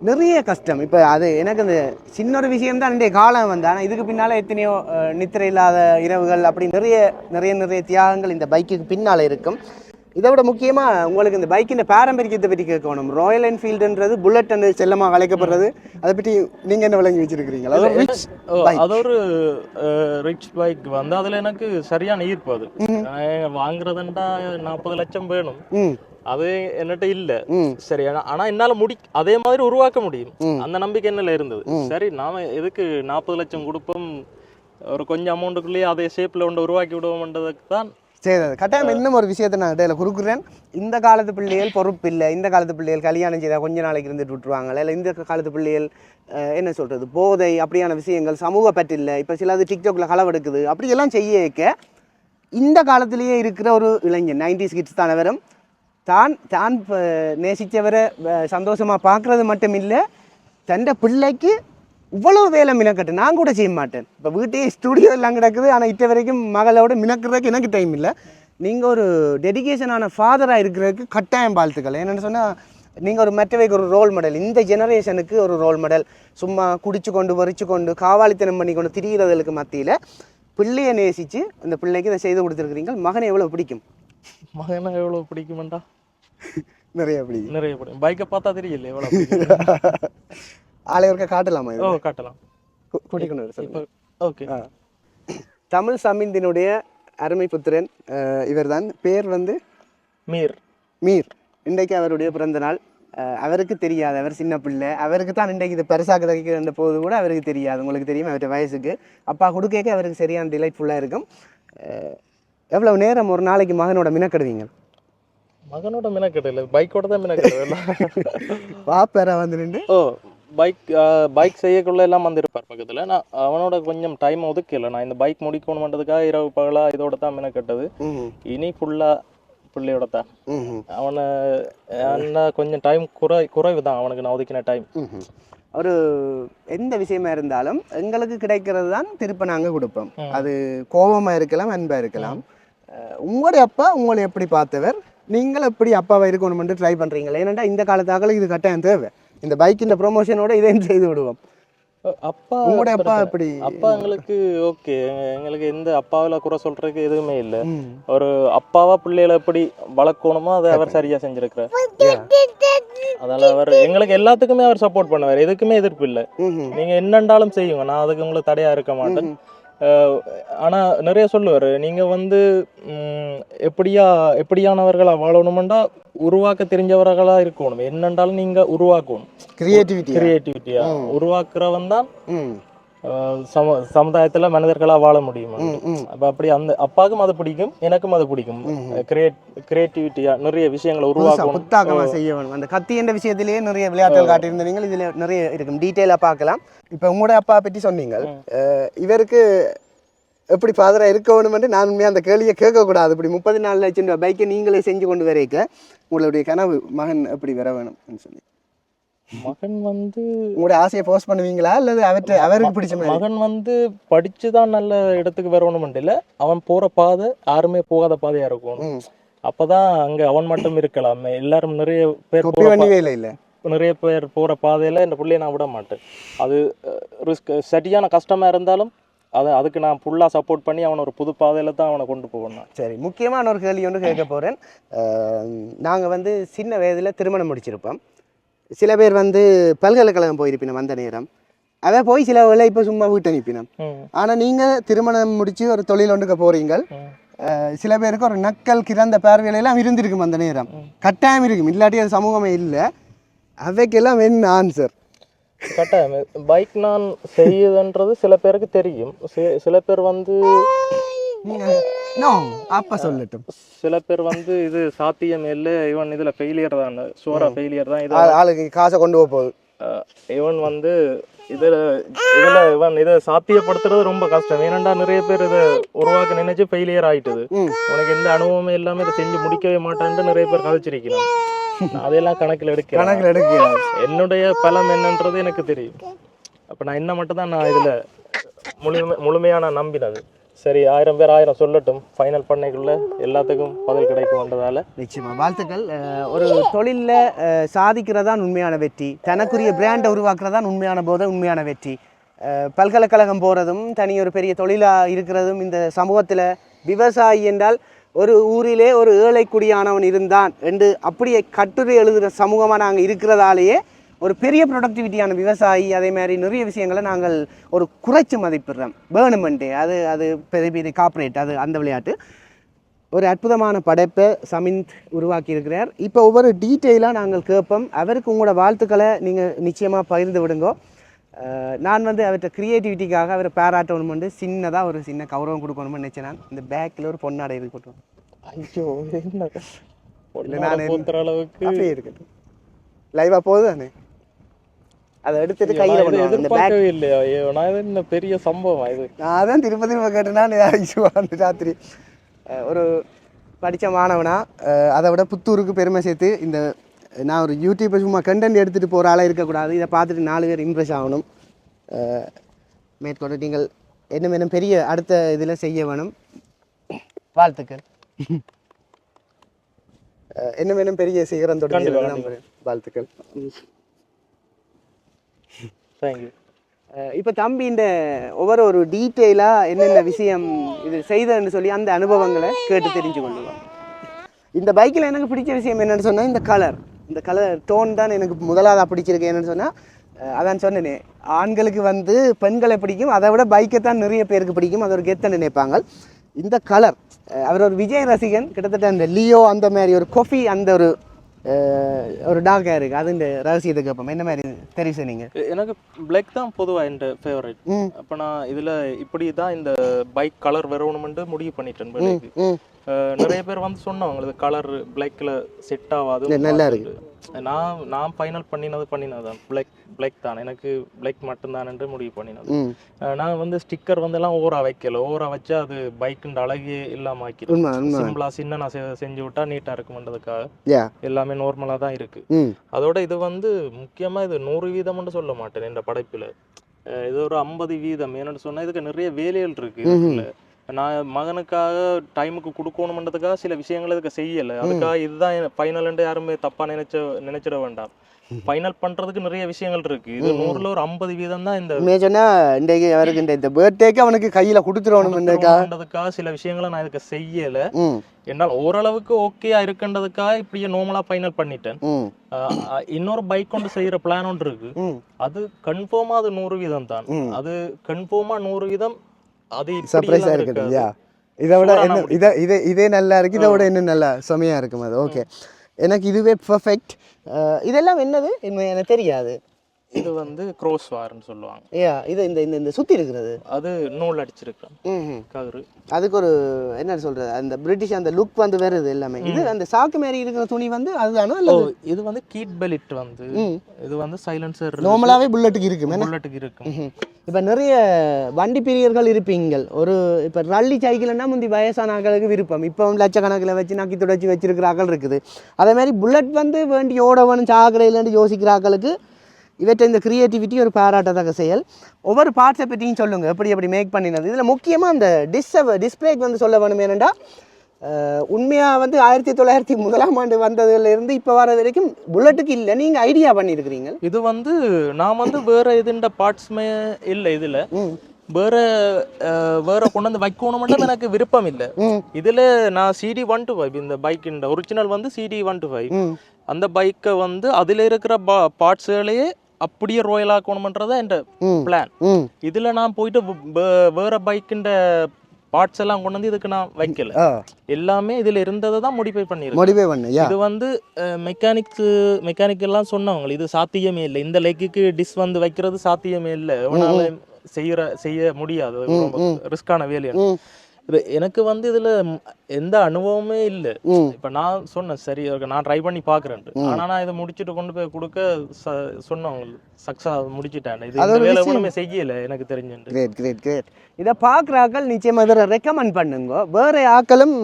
நிறைய கஷ்டம். இப்போ அது எனக்கு அந்த சின்ன ஒரு விஷயம்தான் இன்றைய காலம் வந்து. ஆனால் இதுக்கு பின்னால் எத்தனையோ நித்திரை இல்லாத இரவுகள், அப்படி நிறைய தியாகங்கள் இந்த பைக்குக்கு பின்னால் இருக்கும். இதை விட முக்கியமாக உங்களுக்கு இந்த பைக்கின் பாரம்பரியத்தை பற்றி கேட்கணும். ராயல் என்ஃபீல்டுன்றது புல்லட் என்று செல்லமாக அழைக்கப்படுறது, அதை பற்றி நீங்கள் என்ன விளங்கி வச்சிருக்கிறீங்களா? அது ஒரு ரிச் பைக் வந்து அதில் எனக்கு சரியான ஈர்ப்பு. அது வாங்குறதுண்டா 40 லட்சம் வேணும், அது என்னட்ட இல்ல. சரி, ஆனா என்னால அதே மாதிரி உருவாக்க முடியும், அந்த நம்பிக்கை என்னல இருந்தது. சரி, நாம எதுக்கு 40 லட்சம் கொடுப்போம், ஒரு கொஞ்சம் அமௌண்ட்டுக்குள்ளேயே அதே ஷேப்ல ஒன்று உருவாக்கி விடுவோம்ன்றதுக்கு தான். சரி, கட்டாயம் இன்னும் ஒரு விஷயத்தை நான் இடையில கொடுக்குறேன். இந்த காலத்து பிள்ளைகள் பொறுப்பு இல்லை, இந்த காலத்து பிள்ளைகள் கல்யாணம் செய்தால் கொஞ்ச நாளைக்கு இருந்துட்டு விட்டுருவாங்களே, இல்லை இந்த காலத்து பிள்ளைகள் என்ன சொல்றது, போதை அப்படியான விஷயங்கள், சமூக பற்று இல்லை, இப்போ சிலது டிக்டாக்ல களவெடுக்குது, அப்படியெல்லாம் செய்ய வைக்க இந்த காலத்திலேயே இருக்கிற ஒரு இளைஞன் 90s கிட்ஸ் தானே வரும். தான் நேசித்தவரை சந்தோஷமாக பார்க்குறது மட்டும் இல்லை, தன்னை பிள்ளைக்கு இவ்வளோ வேலை மினக்கட்டு நான் கூட செய்ய மாட்டேன். இப்போ வீட்டையே ஸ்டூடியோ எல்லாம் கிடக்குது, ஆனால் இட்ட வரைக்கும் மகளோட மினக்கிறதுக்கு எனக்கு டைம் இல்லை. நீங்கள் ஒரு டெடிகேஷனான ஃபாதராக இருக்கிறதுக்கு கட்டாயம் வாழ்த்துக்கள். என்னென்னு சொன்னால் நீங்கள் ஒரு மற்றவைக்கு ஒரு ரோல் மாடல், இந்த ஜெனரேஷனுக்கு ஒரு ரோல் மாடல். சும்மா குடிச்சு கொண்டு வரிச்சு கொண்டு காவாலித்தனம் பண்ணி கொண்டு திரிகிறதுக்கு மத்தியில் பிள்ளையை நேசித்து அந்த பிள்ளைக்கு இதை செய்து கொடுத்துருக்குறீங்க. மகனை எவ்வளோ பிடிக்கும்? மகனை எவ்வளோ பிடிக்குமெண்டா நிறைய பிடிக்கும். பைக்கை பார்த்தா தெரியல எவ்வளோ. ஆளையவர்க்க காட்டலாமா? காட்டலாம். ஓகே. தமிழ் சமீந்தினுடைய அருமை புத்திரன் இவர் தான். பேர் வந்து மீர். இன்றைக்கு அவருடைய பிறந்த நாள். அவருக்கு தெரியாது, அவர் சின்ன பிள்ளை. அவருக்கு தான் இன்றைக்கு இது பெருசாக கிடைக்கிற போது கூட அவருக்கு தெரியாது. உங்களுக்கு தெரியும், அவருடைய வயசுக்கு அப்பா கொடுக்க அவருக்கு சரியான டிலைட்ஃபுல்லாக இருக்கும். எவ்வளவு நேரம் ஒரு நாளைக்கு மகனோட மினக்கெடுவீங்க? மகனோட மினக்கெடல, பைக்கோட தான் மினக்கெடுவேன். பாப்பேரா வந்து நின்று பைக் செய்யக்குள்ள எல்லாம் வந்திருப்பார் பக்கத்தில். நான் அவனோட கொஞ்சம் டைம் ஒதுக்கல. நான் இந்த பைக் முடிக்கணும்ன்றதுக்காக இரவு பகலா இதோட தான் மினக்கெட்டது. இனி ஃபுல்லா பிள்ளையோட தான். அவனை கொஞ்சம் டைம் குறைவு தான் அவனுக்கு நான் ஒதுக்கின டைம். ஒரு எந்த விஷயமா இருந்தாலும் எங்களுக்கு கிடைக்கிறது தான் திருப்ப நாங்கள் கொடுப்போம். அது கோபமாக இருக்கலாம், அன்பாக இருக்கலாம். உங்களுடைய அப்பா உங்களை எப்படி பார்த்தவர், நீங்கள் எப்படி அப்பாவை இருக்கணும்னு ட்ரை பண்ணுறீங்களா? ஏன்னா இந்த காலத்தாக்களுக்கு இது கட்டாயம் தேவை. இந்த பைக்கின் ப்ரொமோஷனோட இதையும் செய்து விடுவோம். அப்பா உங்களுடைய அப்பா எப்படி? அப்பா எங்களுக்கு ஓகே, எங்களுக்கு எந்த அப்பாவில் குறை சொல்றதுக்கு எதுவுமே இல்லை. ஒரு அப்பாவா பிள்ளைகளை எப்படி வளர்க்கணுமோ அதை அவர் சரியா செஞ்சிருக்கிறார். அதனால அவர் எங்களுக்கு எல்லாத்துக்குமே அவர் சப்போர்ட் பண்ணுவார், எதுக்குமே எதிர்ப்பு இல்லை. நீங்க என்னண்டாலும் செய்யுங்க, நான் அதுக்கு உங்களுக்கு தடையா இருக்க மாட்டேன். ஆனா நிறைய சொல்லுவாரு, நீங்க வந்து எப்படியானவர்களா வாழணும்னா உருவாக்க தெரிஞ்சவர்களா இருக்கணும். என்னண்டாலும் நீங்க உருவாக்கணும். கிரியேட்டிவிட்டியா உருவாக்குறவன் தான் சமுதாயத்துல மனிதர்களா வாழ முடியும். அப்ப அப்படி அந்த அப்பாவுக்கும் அது பிடிக்கும், எனக்கும் அது பிடிக்கும். கிரியேட்டிவிட்டியா நிறைய விஷயங்களை உருவாக்கணும், செய்ய வேணும். அந்த கத்தி என்ற விஷயத்திலேயே நிறைய விளையாட்டுகள் காட்டியிருந்தீங்க, இதுல நிறைய இருக்கும், டீட்டெயிலா பார்க்கலாம். இப்ப உங்களோட அப்பா பற்றி சொன்னீங்க, இவருக்கு எப்படி ஃபாதரா இருக்க வேணும்னு நான் உண்மையாக அந்த கேள்வியை கேட்கக்கூடாது. இப்படி 34 லட்சம் ரூபாய் பைக்கை நீங்களே செஞ்சு கொண்டு வரைக்க உங்களுடைய கனவு மகன் எப்படி வர வேணும்னு சொல்லி மகன் வந்து உங்களோட ஆசையை போஸ்ட் பண்ணுவீங்களா அல்லது அவருக்கு பிடிச்ச மாதிரி? மகன் வந்து படிச்சுதான் நல்ல இடத்துக்கு வரணும் இல்லை, அவன் போற பாதை யாருமே போகாத பாதையா இருக்கணும். அப்பதான் அங்க அவன் மட்டும் இருக்கலாம். எல்லாரும் நிறைய பேர் நிறைய பேர் போற பாதையில இந்த பிள்ளைய நான் விட மாட்டேன். அது ரிஸ்க் சரியான கஷ்டமா இருந்தாலும் அதுக்கு நான் ஃபுல்லாக சப்போர்ட் பண்ணி அவனை ஒரு புது பாதையில் தான் அவனை கொண்டு போகணும். சரி, முக்கியமான ஒரு கேள்வி ஒன்று கேட்க போகிறேன். நாங்கள் வந்து சின்ன வயதில் திருமணம் முடிச்சிருப்போம். சில பேர் வந்து பல்கலைக்கழகம் போயிருப்பினோம் அந்த நேரம். அதை போய் சில வேலை இப்போ சும்மா வீட்டை அனுப்பினோம். ஆனால் நீங்கள் திருமணம் முடித்து ஒரு தொழில் ஒன்றுக்க போகிறீங்க. சில பேருக்கு ஒரு நக்கல் கிறந்த பார்வையிலெல்லாம் இருந்திருக்கும் அந்த நேரம். கட்டாயம் இருக்கும், இல்லாட்டி அது சமூகமே இல்லை. அவைக்கெல்லாம் என்ன ஆன்சர்? கட்டாயம் பைக் நான் செய்யுதுன்றது சில பேருக்கு தெரியும். சில பேர் வந்து அப்ப சொல்லட்டும், சில பேர் வந்து இது சாத்தியம் இல்லை, இவன் இதுல ஃபெயிலியர் தான், சோரா ஃபெயிலியர் தான், இது ஆளுக்கு காசை கொண்டு போக போகுது, இவன் வந்து இதுல இவன் இதை சாத்தியப்படுத்துறது ரொம்ப கஷ்டம். ஏனண்டா நிறைய பேர் இதை உருவாக்க நினைச்சு ஃபெயிலியர் ஆயிட்டுது. உனக்கு எந்த அனுபவமே இல்லாம இதை செஞ்சு முடிக்கவே மாட்டேன்னு நிறைய பேர் கதைச்சிருக்கிறான். அதெல்லாம் கணக்கில் எடுக்க என்னுடைய பலம் என்னன்றது எனக்கு தெரியும். அப்ப நான் என்ன மட்டும் தான் நான் இதுல முழுமையா நான் நம்பினது. சரி, 1000 பேர் 1000 சொல்லட்டும், ஃபைனல் பண்ணைக்குள்ள எல்லாத்துக்கும் பதில் கிடைக்கும்ன்றதால நிச்சயமா வாழ்த்துக்கள். ஒரு தொழிலில் சாதிக்கிறதான் உண்மையான வெற்றி, தனக்குரிய பிராண்டை உருவாக்குறதான் உண்மையான உண்மையான வெற்றி. பல்கலைக்கழகம் போகிறதும் தனி ஒரு பெரிய தொழிலாக இருக்கிறதும் இந்த சமூகத்தில் விவசாயி என்றால் ஒரு ஊரிலே ஒரு ஏழை குடியானவன் இருந்தான் என்று அப்படியே கட்டுரை எழுதுகிற சமூகமாக நாங்கள் இருக்கிறதாலேயே ஒரு பெரிய ப்ரொடக்டிவிட்டியான விவசாயி. அதே மாதிரி நிறைய விஷயங்களை நாங்கள் ஒரு குறைச்சி மதிப்பிடுறோம் வேணுமெண்டே. அது பெரிய பெரிய கார்ப்பரேட், அது அந்த விளையாட்டு. ஒரு அற்புதமான படைப்பை சமிந்த் உருவாக்கி இருக்கிறார். இப்போ ஒவ்வொரு டீட்டெயிலாக நாங்கள் கேட்போம். அவருக்கு உங்களோட வாழ்த்துக்களை நீங்கள் நிச்சயமாக பகிர்ந்து விடுங்கோ. நான் வந்து அவர்கிட்ட க்ரியேட்டிவிட்டிக்காக அவரை பாராட்டணுமெண்டு சின்னதாக ஒரு சின்ன கௌரவம் கொடுக்கணும்னு நினச்சேன். நான் இந்த பேக்கில் ஒரு பொன்னாடை இருக்கட்டும். ஐயோ, இல்லை நான் அளவுக்கு அப்படியே இருக்கட்டும். லைவாக போகுது தானே, அதை எடுத்துட்டு கையில் எதிர்பார்க்கவே இல்லையா? நான் என்ன பெரிய சம்பவம் இது. நான் தான் திருப்பதி கேட்டேன்னா ராத்திரி ஒரு படித்த மாணவனா அதை விட புத்தூருக்கு பெருமை சேர்த்து இந்த நான் ஒரு யூடியூப்பை சும்மா கண்டென்ட் எடுத்துகிட்டு போகிற ஆளாக இருக்கக்கூடாது. இதை பார்த்துட்டு 4 பேர் இம்ப்ரெஸ் ஆகணும். மேற்கொண்டு நீங்கள் என்ன பெரிய அடுத்த இதில் செய்ய வேணும். வாழ்த்துக்கள். என்ன பெரிய சிகரம் தொடங்கி வாழ்த்துக்கள். தேங்க்யூ. இப்போ தம்பி இந்த ஒவ்வொரு ஒரு டீட்டெயிலாக என்னென்ன விஷயம் இது செய்ததுன்னு சொல்லி அந்த அனுபவங்களை கேட்டு தெரிஞ்சு கொள்ளுவோம். இந்த பைக்கில் எனக்கு பிடிச்ச விஷயம் என்னென்னு சொன்னால் இந்த கலர் டோன் தான் எனக்கு முதலாவது பிடிச்சிருக்கு. என்னென்னு சொன்னால் அதான் சொன்னேனே, ஆண்களுக்கு வந்து பெண்களை பிடிக்கும், அதை விட பைக்கை தான் நிறைய பேருக்கு பிடிக்கும். அது ஒரு கெத்த நினைப்பாங்க. இந்த கலர், அவர் ஒரு விஜய் ரசிகன், கிட்டத்தட்ட அந்த லியோ அந்த மாதிரி ஒரு கொஃபி அந்த ஒரு டார்க்காக இருக்குது. அது இந்த ரகசியத்தை கேட்போம். என்ன மாதிரி தெரியும் சொன்னீங்க? எனக்கு பிளாக் தான் பொதுவாக என் ஃபேவரட். அப்போ நான் இதில் இப்படி தான் இந்த பைக் கலர் வரணுமென்று முடிவு பண்ணிட்டேன். நிறைய பேர் வந்து சொன்னாங்க இது கலர் பிளாக்ல செட் ஆகாது, நல்லா இருக்கு. நான் ஃபைனல் பண்ணினதான் பிளாக் தான், எனக்கு பிளாக் மட்டும்தான் என்று முடிவு பண்ணினது. நான் வந்து ஸ்டிக்கர் வந்து எல்லாம் ஓரா வச்சா அது பைக்குன்ற அழகே இல்லாம ஆக்கிடும். சிம்பிளா சின்ன நான் செஞ்சு விட்டா நீட்டா இருக்கும்ன்றதுக்காக எல்லாமே நார்மலா தான் இருக்கு. அதோட இது வந்து முக்கியமா இது 100% சொல்ல மாட்டேன் இந்த படைப்புல. இது ஒரு 50%. என்னன்னு சொன்னா இதுக்கு நிறைய வேலைகள் இருக்கு. நான் மகனுக்காக டைமுக்கு கொடுக்கணுன்றதுக்காக சில விஷயங்கள் இதுக்கு செய்யலை. அதுக்காக இதுதான் ஃபைனல் யாருமே தப்பா நினைச்சிட வேண்டாம். ஃபைனல் பண்றதுக்கு நிறைய விஷயங்கள் இருக்கு. இது 100ல ஒரு 50% தான். இந்த சொன்னா இன்றைக்கு அவருக்கு இந்த பர்த்டேக்கு அவனுக்கு கையில கொடுத்துருவணும்ன்றதுக்காக சில விஷயங்களை நான் இதுக்கு செய்யல. என்னால் ஓரளவுக்கு ஓகேயா இருக்குன்றதுக்காக இப்படியே நார்மலா ஃபைனல் பண்ணிட்டேன். இன்னொரு பைக் கொண்டு செய்யற பிளான் ஒன்று இருக்கு. அது கன்ஃபார்மா அது 100% தான். அது கன்ஃபார்மா 100%. அது சர்ப்ரைஸா இருக்குது. இதை விட என்ன இதே நல்லா இருக்கு, இதை விட இன்னும் நல்லா செமையா இருக்கும். அது ஓகே, எனக்கு இதுவே பர்ஃபெக்ட். இதெல்லாம் என்னது எனக்கு தெரியாது. இது வந்து க்ரோஸ் வார்னு சொல்லுவாங்க. இது இந்த இந்த சுத்தி இருக்கிறது அது நூல் அடிச்சிருக்கேன் கயிறு. அதுக்கு ஒரு என்ன சொல்றது, அந்த பிரிட்டிஷ் அந்த லுக் வந்து வருது எல்லாமே. இது அந்த சாக்கு மாதிரி இருக்கிற துணி வந்து அதுதானோ? இது வந்து கீட் பெல்ட் வந்து இது வந்து சைலன்சர் நார்மலாவே புல்லட்டுக்கு இருக்கும். இப்போ நிறைய வண்டி பிரியர்கள் இருப்பீங்க. ஒரு இப்போ ரள்ளி சைக்கிள்னா முந்தி வயசான ஆக்களுக்கு விருப்பம். இப்போ லட்சக்கணக்கில் வச்சு நக்கி துடைச்சி வச்சிருக்கிற ஆக்கள் இருக்குது. அதே மாதிரி புல்லட் வந்து வேண்டி ஓட வேணும் சாக்கடையிலேருந்து யோசிக்கிற ஆக்களுக்கு இவற்றை இந்த க்ரியேட்டிவிட்டி ஒரு பாராட்டத்தக்க செயல். ஒவ்வொரு பார்ட்ஸை பற்றியும் சொல்லுங்கள், எப்படி மேக் பண்ணினது. இதில் முக்கியமாக அந்த டிஸ்பிளேக்கு வந்து சொல்ல வேணும். ஏனெண்டா உண்மையாக வந்து 1901 வந்ததுலேருந்து இப்போ வர வரைக்கும் புல்லட்டுக்கு இல்லை, நீங்கள் ஐடியா பண்ணியிருக்கிறீங்க. இது வந்து நான் வந்து வேறு எதுண்ட பார்ட்ஸுமே இல்லை, இதில் வேற கொண்டு வந்து வைக்கணும் மட்டும் எனக்கு விருப்பம் இல்லை. இதில் நான் CD125 இந்த பைக்கின் ஒரிஜினல் வந்து CD125 அந்த பைக்கை வந்து அதில் இருக்கிற பார்ட்ஸுகளையே அப்படியே ரோயல் ஆக்கணும்ன்றதா என் பிளான். இதில் நான் போயிட்டு வேற பைக்கின் பார்ட்ஸ் எல்லாம் கொண்டு வந்து இதுக்கு நான் வைக்கல, எல்லாமே இதுல இருந்ததை தான் மோடிஃபை பண்ணிருக்கேன். இது வந்து மெக்கானிக் எல்லாம் சொன்னவங்க இது சாத்தியமே இல்லை, இந்த லெக்குக்கு டிஸ் வந்து வைக்கிறது சாத்தியமே இல்லை, செய்ய முடியாது, ரிஸ்கான வேலை. எனக்கு வந்து இதுல எந்த அனுபவமே இல்லை. இப்ப நான் சொன்னேன் சரி நான் ட்ரை பண்ணி பாக்குறேன், ஆனா நான் இதை முடிச்சுட்டு கொண்டு போய் கொடுக்க சொன்னவங்க சக்சஸ் முடிச்சுட்டேன். இது வேலை ஒண்ணுமே செய்யல எனக்கு தெரிஞ்சு. இதை பார்க்குற ஆக்கள் நிச்சயமாக இதை ரெக்கமெண்ட் பண்ணுங்க. வேறு ஆக்களும்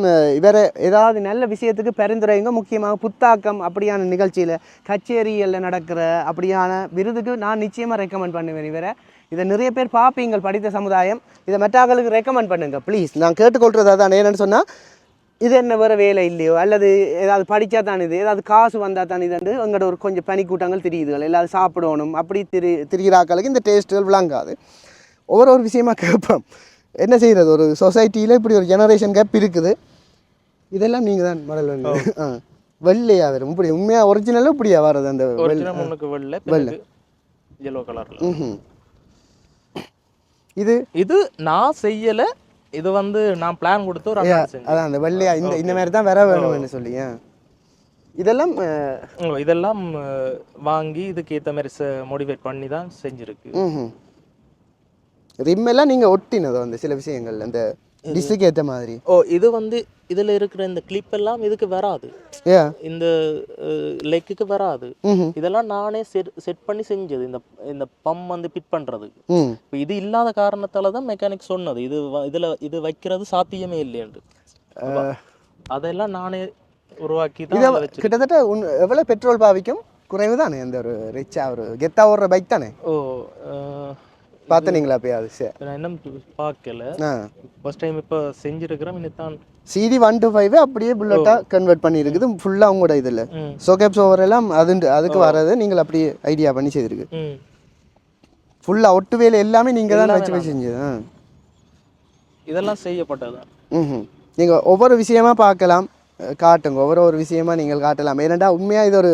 வேறு ஏதாவது நல்ல விஷயத்துக்கு பரிந்துரைங்க. முக்கியமாக புத்தாக்கம் அப்படியான நிகழ்ச்சியில் கச்சேரியில் நடக்கிற அப்படியான விருதுக்கு நான் நிச்சயமாக ரெக்கமெண்ட் பண்ணுவேன். வேறு இதை நிறைய பேர் பார்ப்பீங்க படித்த சமுதாயம், இதை மெட்டாக்களுக்கு ரெக்கமெண்ட் பண்ணுங்க ப்ளீஸ். நான் கேட்டுக்கொள்கிறது அதான். என்னென்னு சொன்னால் இது என்ன வேறு வேலை இல்லையோ அல்லது ஏதாவது படித்தா தான் இது ஏதாவது காசு வந்தால் தான் இதுண்டு எங்கள்கிட்ட ஒரு கொஞ்சம் பனிக்கூட்டங்கள் தெரியுதுகள், எல்லாரும் சாப்பிடணும் அப்படி திரிகிற ஆக்களுக்கு இந்த டேஸ்ட்டுகள் விளங்காது. ஒவ்வொரு விஷயமா கேட்போம். என்ன செய்கிறது, ஒரு சொசைட்டியில் இப்படி ஒரு ஜெனரேஷன் கேப் இருக்குது. இதெல்லாம் நீங்கள் தான் மடல் வந்து வெள்ளையா வரும். இப்படி உண்மையாக ஒரிஜினலும் இப்படியா வர்றது அந்த வெள்ளை yellow கலர்ல. இது நான் செய்யல, இது வந்து நான் பிளான் கொடுத்து ஒரு அதான் அந்த வெள்ளையா இந்த மாதிரி தான் வர வேணும்னு சொல்லி இதெல்லாம் வாங்கி இதுக்கு ஏற்ற மாதிரி மோடிஃபை பண்ணி தான் செஞ்சிருக்கு. ரிம்மெல்லாம் நீங்கள் ஒட்டினது வந்து சில விஷயங்கள் அந்த டிஸ்ஸுக்கு ஏற்ற மாதிரி. இது வந்து இதில் இருக்கிற இந்த கிளிப் எல்லாம் இதுக்கு வராது, இந்த லெக்குக்கு வராது. இதெல்லாம் நானே செட் பண்ணி செஞ்சது, இந்த பம் வந்து பிட் பண்ணுறதுக்கு. இப்போ இது இல்லாத காரணத்தால தான் மெக்கானிக் சொன்னது இது வைக்கிறது சாத்தியமே இல்லைன்னு. அதெல்லாம் நானே உருவாக்கி தான். கிட்டத்தட்ட எவ்வளோ பெட்ரோல் பாவிக்கும்? குறைவு தானே, அந்த ஒரு ரிச்சா ஒரு கெத்தா ஓடுற பைக் தானே. பார்த்தீங்களா அப்பயாவது? நான் இன்னும் பார்க்கல, ஃபர்ஸ்ட் டைம் இப்போ செஞ்சுருக்கிறேன். இன்னும் CD125 அப்படியே புல்லட்டாக கன்வெர்ட் பண்ணியிருக்குது ஃபுல்லாக உங்களோட இதில். சோகேப்ஸ் ஓவர் எல்லாம் அதுக்கு வர்றது நீங்கள் அப்படியே ஐடியா பண்ணி செய்திருக்கு. ஃபுல்லாக ஒட்டு வேலை எல்லாமே நீங்கள் தான் வச்சு செஞ்சது. இதெல்லாம் செய்யப்பட்டதான். நீங்கள் ஒவ்வொரு விஷயமா பார்க்கலாம், காட்டுங்க. ஒவ்வொரு விஷயமா நீங்கள் காட்டலாம். ஏன்னாண்டா உண்மையாக இது ஒரு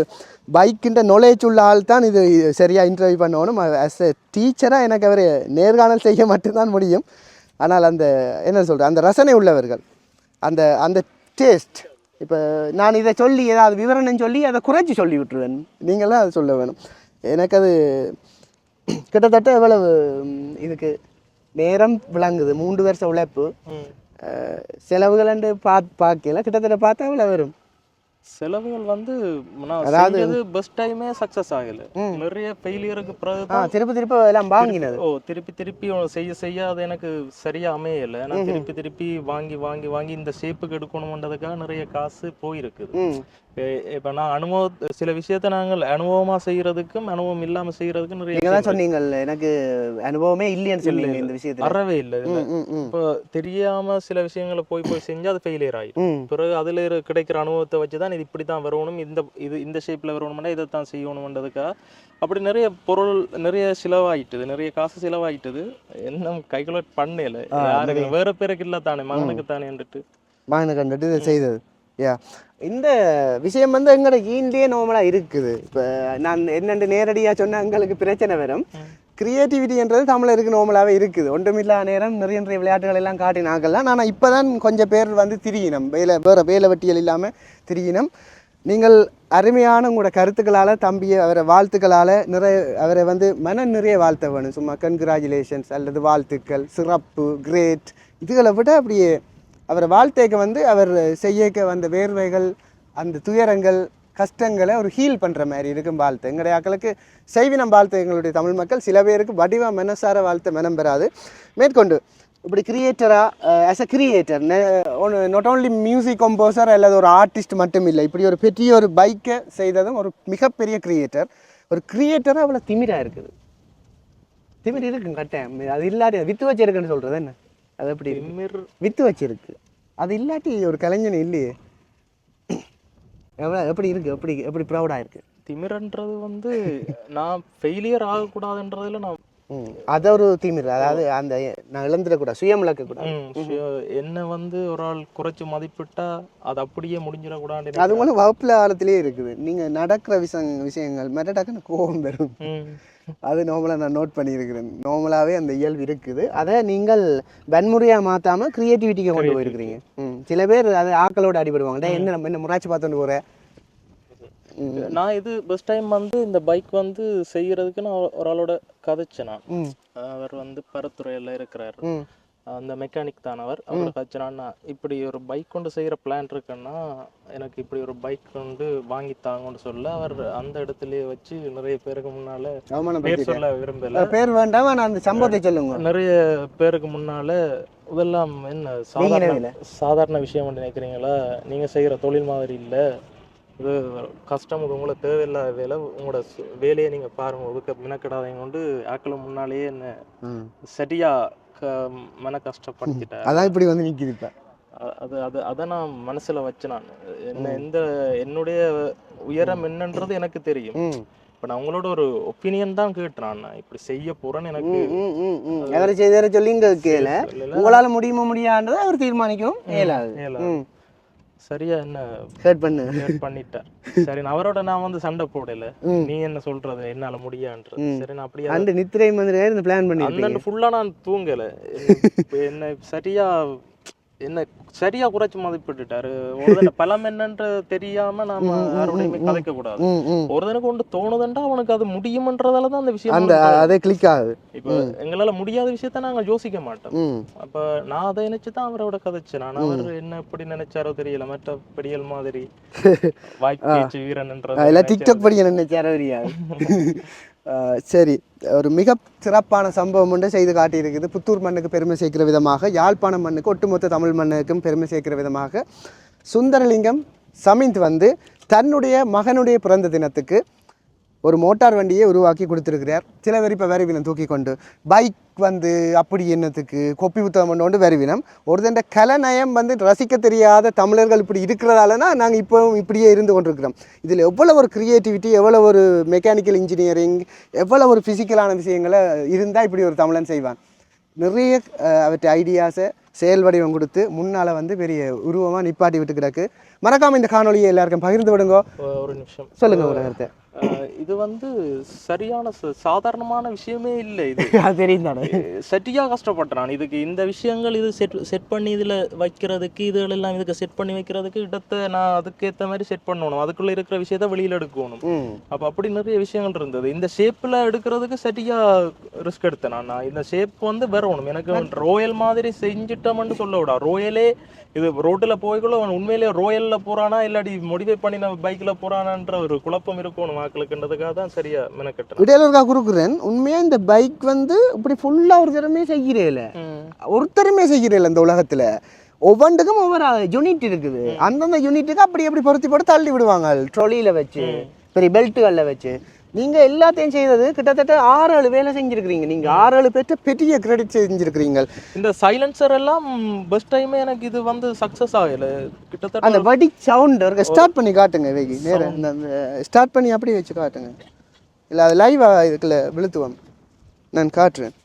பைக்கின்ற நாலேஜ் உள்ள ஆள் தான் இது சரியாக இன்டர்வியூ பண்ணணும். ஆஸ் எ டீச்சராக எனக்கு அவர் நேர்காணல் செய்ய மட்டும்தான் முடியும். ஆனால் அந்த என்ன சொல்கிறேன், அந்த ரசனை உள்ளவர்கள், அந்த டேஸ்ட். இப்போ நான் இதை சொல்லி ஏதாவது விவரணம் சொல்லி அதை குறைச்சி சொல்லி விட்டுருவேன், நீங்களாம் அதை சொல்ல வேணும். எனக்கு அது கிட்டத்தட்ட எவ்வளவு இதுக்கு நேரம் விளங்குது, 3 வருஷம் உழைப்பு, செலவுகள் பார்க்கல. கிட்டத்தட்ட பார்த்தா எவ்வளோ வரும் செலவுகள் வந்து அதாவது பெஸ்ட் டைமே சக்சஸ் ஆகல, நிறைய ஃபெயிலியருக்கு பிறகு திருப்பி எல்லாம் வாங்கினது. திருப்பி செய்ய அது எனக்கு சரியா அமையல. நான் திருப்பி வாங்கி இந்த ஷேப்புக்கு எடுக்கணும்ன்றதுக்காக நிறைய காசு போயிருக்குது. இப்ப நான் சில விஷயத்த நாங்கள் அனுபவமா செய்யறதுக்கும் அனுபவம் இல்லாம செய்யறதுக்கும் நிறைய சொன்னீங்க. எனக்கு அனுபவமே இல்லைன்னு சொல்லுங்க இந்த விஷயத்துல. அறவே இல்லை. இப்போ தெரியாம சில விஷயங்களை போய் செஞ்சு அது ஃபெயிலியர் ஆயிடும். பிறகு அதுல கிடைக்கிற அனுபவத்தை வச்சுதான் இது இப்படித்தான் வரணும், இந்த ஷேப்ல வரணும்னா இதைத்தான் செய்யணும்ன்றதுக்காக அப்படி நிறைய பொருள் நிறைய செலவாயிட்டுது, நிறைய காசு செலவாயிட்டுது. என்ன கைகுலேட் பண்ணல, யாருக்கு வேற பேருக்கு இல்ல தானே, மகனுக்கு தானே கண்டுட்டு இதை செய்தது. இந்த விஷயம் வந்து எங்களோட ஈண்டே நார்மலாக இருக்குது. இப்போ நான் என்னென்று நேரடியாக சொன்னால் எங்களுக்கு பிரச்சனை வரும். கிரியேட்டிவிட்டின்றது தமிழருக்கு நார்மலாகவே இருக்குது. ஒன்றுமில்லா நேரம் நிறைய விளையாட்டுகள் எல்லாம் காட்டினாங்கலாம். ஆனால் இப்போ தான் கொஞ்சம் பேர் வந்து திரியினம், வேறு வேலை வெட்டியல் இல்லாமல் திரியினம். நீங்கள் அருமையான உங்களோட கருத்துக்களால் தம்பியை அவரை வாழ்த்துக்களால் அவரை வந்து நிறைய வாழ்த்த வேணும். சும்மா கன்கிராச்சுலேஷன்ஸ் அல்லது வாழ்த்துக்கள், சிறப்பு, கிரேட் இதுகளை விட அப்படியே அவரை வாழ்த்தைக்கு வந்து அவர் செய்யக்க வந்த வேர்வைகள், அந்த துயரங்கள், கஷ்டங்களை ஒரு ஹீல் பண்ணுற மாதிரி இருக்கும் வாழ்த்து. எங்களுடைய ஆக்களுக்கு செய்வினம் வாழ்த்து எங்களுடைய தமிழ் மக்கள். சில பேருக்கு வடிவா மனசார வாழ்த்த மனம் பெறாது. மேற்கொண்டு இப்படி கிரியேட்டராக as a creator, not only music composer அல்லது ஒரு ஆர்டிஸ்ட் மட்டும் இல்லை, இப்படி ஒரு பெரிய ஒரு பைக்கை செய்ததும் ஒரு மிகப்பெரிய கிரியேட்டர், ஒரு கிரியேட்டராக அவ்வளோ திமிராக இருக்குது. திமிர் இருக்குங்க கட்டாயம். அது இல்லாட்டி வித்து வச்சிருக்குன்னு சொல்கிறது என்ன? அது எப்படி வித்து வச்சிருக்கு, அது இல்லாட்டி ஒரு கலைஞன் இல்லையே. எப்படி இருக்கு, எப்படி ப்ரௌடாக இருக்கு. திமிரன்றது வந்து நான் ஃபெயிலியர் ஆகக்கூடாதுன்றதுல நான் அது ஒரு திமிர். அதாவது அந்த நான் இழந்துடக்கூடாது, சுயமிழக்க கூடாது. என்ன வந்து ஒரு ஆள் குறைச்சி மதிப்பிட்டா அது அப்படியே முடிஞ்சிடக்கூடாது. அது மூலம் வகுப்புல ஆழத்திலே இருக்குது. நீங்க நடக்கிற விஷயங்கள் மெட்டடாக்குன்னு கோபம் பெறும். அது நார்மலாக நான் நோட் பண்ணியிருக்கிறேன். நார்மலாகவே அந்த இயல்பு இருக்குது. அதை நீங்கள் வன்முறையாக மாற்றாமல் க்ரியேட்டிவிட்டிக்கு கொண்டு போயிருக்கிறீங்க. சில பேர் அதை ஆக்களோடு அடிபடுவாங்க. என்ன நம்ம என்ன முறாச்சி பார்த்துட்டு போகிறேன். நான் இது ஃபர்ஸ்ட் டைம் வந்து இந்த பைக் வந்து செய்யறதுக்கு நான் ஒரு ஆளோட கதைச்சேன். நான் அவர் வந்து பரத்துறையில் இருக்கிறார், அந்த மெக்கானிக் தான் அவர் கதைச்சினா இப்படி ஒரு பைக் கொண்டு செய்கிற பிளான் இருக்குன்னா எனக்கு இப்படி ஒரு பைக் கொண்டு வாங்கித்தாங்கன்னு சொல்ல அவர் அந்த இடத்துலயே வச்சு நிறைய பேருக்கு முன்னால பேர் சொல்ல விரும்பல, பேர் வேண்டாம், நான் அந்த சம்பவத்தை சொல்லுங்க. நிறைய பேருக்கு முன்னால இதெல்லாம் என்ன சாதாரண விஷயம் நினைக்கிறீங்களா, நீங்க செய்யற தொழில் மாதிரி இல்லை, இது கஷ்டம், இது உங்களை தேவையில்லாத வேலை, உங்களோட வேலையை நீங்க பாருங்க, ஒதுக்க மினக்கிடாதீங்க கொண்டு ஆக்களும் முன்னாலேயே என்ன சரியா மன கஷ்டப்படுத்திட்டேன். அதான் இப்படி வந்து நிற்கிது. இப்போ அதை நான் மனசுல வச்சு நான் என்னுடைய உயரம் என்னன்றது எனக்கு தெரியும். இப்போ நான் உங்களோட ஒரு ஒப்பீனியன் தான் கேட்டேன், நான் இப்படி செய்ய போறேன்னு எனக்கு எவரை செய்தார சொல்லிங்க கேள, உங்களால முடியுமா முடியான்றதை அவர் தீர்மானிக்கும். சரியா என்ன ஹர்ட் பண்ணிட்டார். சரி, அவரோட நான் வந்து சண்டை போடல, நீ என்ன சொல்றது என்னால முடியான்றது. சரி, நான் அப்படியே அந்த நித்திரை மாதிரி இந்த பிளான் பண்ணி அந்த ஃபுல்லா நான் தூங்கல. என்ன சரியா குறைச்சு மதிப்பிட்டுட்டாரு. ஒரு பலம் என்னன்ற தெரியாம நாம யாரோடையுமே கதைக்க கூடாது. ஒருத்தனுக்கு ஒன்று தோணுதுண்டா அவனுக்கு அது முடியுமன்றதாலதான் அந்த விஷயம் அதே கிளிக் ஆகுது. இப்ப எங்களால முடியாத விஷயத்த நாங்க யோசிக்க மாட்டோம். அப்ப நான் அதை நினைச்சுதான் அவரோட கதைச்சேன். நான் அவர் என்ன எப்படி நினைச்சாரோ தெரியல, மற்ற படியல் மாதிரி வாய்ப்பு வீரன்ன்றது டிக்டாக் படிய நினைச்சாரோ தெரியாது. சரி, ஒரு மிக சிறப்பான சம்பவம் ஒன்று செய்து காட்டியிருக்குது. புத்தூர் மண்ணுக்கு பெருமை சேர்க்கிற விதமாக, யாழ்ப்பாணம் மண்ணுக்கு ஒட்டுமொத்த தமிழ் மண்ணுக்கும் பெருமை சேர்க்கிற விதமாக சுந்தரலிங்கம் சமிந்த் வந்து தன்னுடைய மகனுடைய பிறந்த தினத்துக்கு ஒரு மோட்டார் வண்டியை உருவாக்கி கொடுத்துருக்கிறார். சில பேர் இப்போ வரிவினம் தூக்கி கொண்டு பைக் வந்து அப்படி என்னத்துக்கு கொப்பி புத்தகம் கொண்டு வரிவினம். ஒருத்தண்ட கலைநயம் வந்து ரசிக்க தெரியாத தமிழர்கள் இப்படி இருக்கிறதாலனா நாங்கள் இப்போவும் இப்படியே இருந்து கொண்டிருக்கிறோம். இதில் எவ்வளோ ஒரு க்ரியேட்டிவிட்டி, எவ்வளோ ஒரு மெக்கானிக்கல் இன்ஜினியரிங், எவ்வளோ ஒரு ஃபிசிக்கலான விஷயங்களை இருந்தால் இப்படி ஒரு தமிழன் செய்வான். நிறைய அவற்றை ஐடியாஸை செயல் வடிவம் கொடுத்து முன்னால் வந்து பெரிய உருவமாக நிப்பாட்டி விட்டு கிடக்கு. மறக்காமல் இந்த காணொலியை எல்லாருக்கும் பகிர்ந்து விடுங்க. ஒரு நிமிஷம் சொல்லுங்கள் ஒரு நேரத்தை. இது வந்து சரியான சாதாரணமான விஷயமே இல்லை. இது தெரியும் தானே, சரியா கஷ்டப்பட்டேன் நான் இதுக்கு. இந்த விஷயங்கள் இது செட் பண்ணி இதில் வைக்கிறதுக்கு, இதுகளெல்லாம் இதுக்கு செட் பண்ணி வைக்கிறதுக்கு இடத்தை நான் அதுக்கேற்ற மாதிரி செட் பண்ணணும், அதுக்குள்ளே இருக்கிற விஷயத்த வெளியில் எடுக்கணும். அப்போ அப்படி நிறைய விஷயங்கள் இருந்தது. இந்த ஷேப்பில் எடுக்கிறதுக்கு சரியா ரிஸ்க் எடுத்தேன் நான். இந்த ஷேப் வந்து வரணும் எனக்கு. ரோயல் மாதிரி செஞ்சுட்டோம்னு சொல்ல விடா, ரோயலே இது ரோட்டில் போய்க்குள்ள உண்மையிலேயே ரோயலில் போகிறானா இல்லாட்டி மோடிஃபை பண்ணி நம்ம பைக்கில் போகிறானான்ற ஒரு குழப்பம் இருக்கணும் மக்களுக்குன்றதுக்காக தான் சரியா மெனக்கட்டேன். இடையில கொடுக்குறேன். உண்மையாக இந்த பைக் வந்து இப்படி ஃபுல்லாக ஒரு தரமே செய்கிறேல, ஒருத்தருமே செய்கிறேல இந்த உலகத்தில். ஒவ்வொன்றுக்கும் ஒவ்வொரு யூனிட் இருக்குது. அந்தந்த யூனிட்டுக்கு அப்படி எப்படி பொருத்தி போட்டு தள்ளி விடுவாங்க ட்ராலியில் வச்சு, பெரிய பெல்ட்டுகளில் வச்சு. நீங்கள் எல்லாத்தையும் செய்தது கிட்டத்தட்ட 6-7 வேலை செஞ்சுருக்கிறீங்க. நீங்கள் 6-7 பேர்ட்ட பெரிய கிரெடிட் செஞ்சுருக்கிறீங்க. இந்த சைலன்சர் எல்லாம் பெஸ்ட் டைமே எனக்கு இது வந்து சக்ஸஸ் ஆகலை. கிட்டத்தட்ட அந்த வடி சவுண்ட் ஒரு ஸ்டார்ட் பண்ணி காட்டுங்க வெகி நேரம், அந்த ஸ்டார்ட் பண்ணி அப்படி வச்சு காட்டுங்க. இல்லை அது லைவாக இதுக்குள்ள விழுத்துவோம், நான் காட்டுறேன்.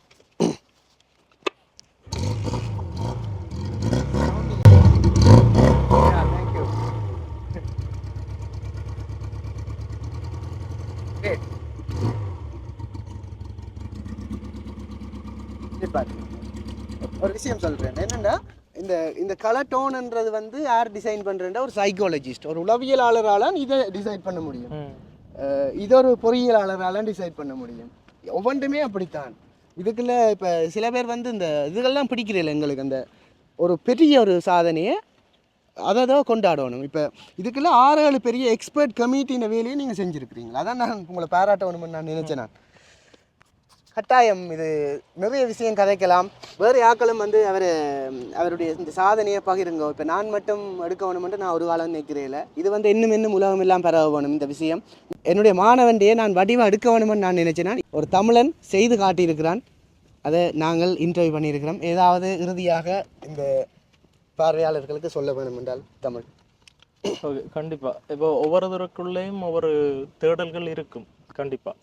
ஒரு விஷயம் சொல்றேன் என்னன்னா, இந்த கலர் டோன்ன்றது வந்து யார் டிசைன் பண்றேன்னா ஒரு சைக்காலஜிஸ்ட், ஒரு உளவியலாளரால இதை டிசைட் பண்ண முடியும். இது ஒரு பொறியியலாளரால டிசைட் பண்ண முடியும். ஒவ்வொன்றுமே அப்படித்தான். இதுக்குள்ள இப்போ சில பேர் வந்து இந்த இதுகள்லாம் பிடிக்கிறதில்ல எங்களுக்கு. அந்த ஒரு பெரிய ஒரு சாதனையை அதை கொண்டாடணும். இப்போ இதுக்குள்ள 6-7 பெரிய எக்ஸ்பர்ட் கமிட்டின வேலையை நீங்கள் செஞ்சுருக்கிறீங்களா? அதான் நான் உங்களை பாராட்டணும்னு நான் நினைச்சேன். நான் கட்டாயம் இது நிறைய விஷயம் கதைக்கலாம். வேறு ஆக்களும் வந்து அவருடைய இந்த சாதனையை பகிருங்க. இப்போ நான் மட்டும் எடுக்க வேணுமென்று நான் ஒரு காலம் நினைக்கிறேன். இது வந்து இன்னும் உலகம் எல்லாம் பரவ வேணும் இந்த விஷயம். என்னுடைய மாணவன்டையே நான் வடிவாக எடுக்க வேணுமென்னு நான் நினைச்சேன்னா ஒரு தமிழன் செய்து காட்டியிருக்கிறான். அதை நாங்கள் இன்டர்வியூ பண்ணியிருக்கிறோம். ஏதாவது இறுதியாக இந்த பார்வையாளர்களுக்கு சொல்ல வேணும் என்றால் தமிழ். ஓகே, கண்டிப்பாக. இப்போ ஒவ்வொருத்தருக்குள்ளேயும் ஒவ்வொரு தேடல்கள் இருக்கும் கண்டிப்பாக.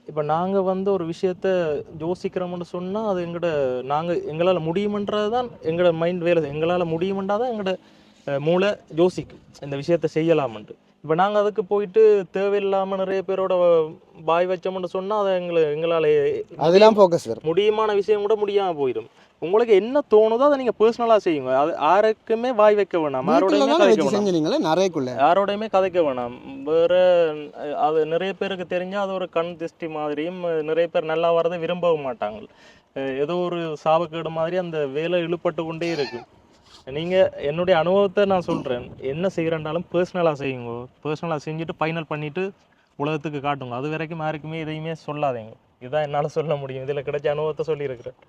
இப்போ நாங்கள் வந்து ஒரு விஷயத்த யோசிக்கிறோம்னு சொன்னால் அது எங்களால் முடியுமன்றது தான் எங்களோட மைண்ட் வேலை. எங்களால் முடியுமென்றா தான் எங்களோட மூளை யோசிக்கும் இந்த விஷயத்த செய்யலாமன்ட்டு. இப்போ நாங்கள் அதுக்கு போயிட்டு தேவையில்லாமல் நிறைய பேரோட பாய் வச்சோம்னு சொன்னால் அதை எங்களால் அதெல்லாம் ஃபோக்கஸ் வரும். முடியுமான விஷயம் கூட முடியாமல் போயிடும். உங்களுக்கு என்ன தோணுதோ அதை நீங்கள் பர்சனலாக செய்யுங்க. அது யாருக்குமே வாய் வைக்க வேணாம், யாரோடையுமே கதைக்க வேணாம். வேற அது நிறைய பேருக்கு தெரிஞ்சால் அது ஒரு கண் திருஷ்டி மாதிரியும், நிறைய பேர் நல்லா வரதை விரும்பவும் மாட்டாங்க. ஏதோ ஒரு சாபக்கேடு மாதிரி அந்த வேலை இழுப்பட்டு கொண்டே இருக்கு. நீங்கள் என்னுடைய அனுபவத்தை நான் சொல்கிறேன். என்ன செய்கிறேன்னாலும் பர்சனலாக செய்யுங்க. பர்சனலாக செஞ்சுட்டு ஃபைனல் பண்ணிவிட்டு உலகத்துக்கு காட்டுங்க. அது வரைக்கும் யாருக்குமே எதையுமே சொல்லாதீங்க. இதுதான் என்னால் சொல்ல முடியும். இதில் கிடைச்ச அனுபவத்தை சொல்லியிருக்கிறேன்.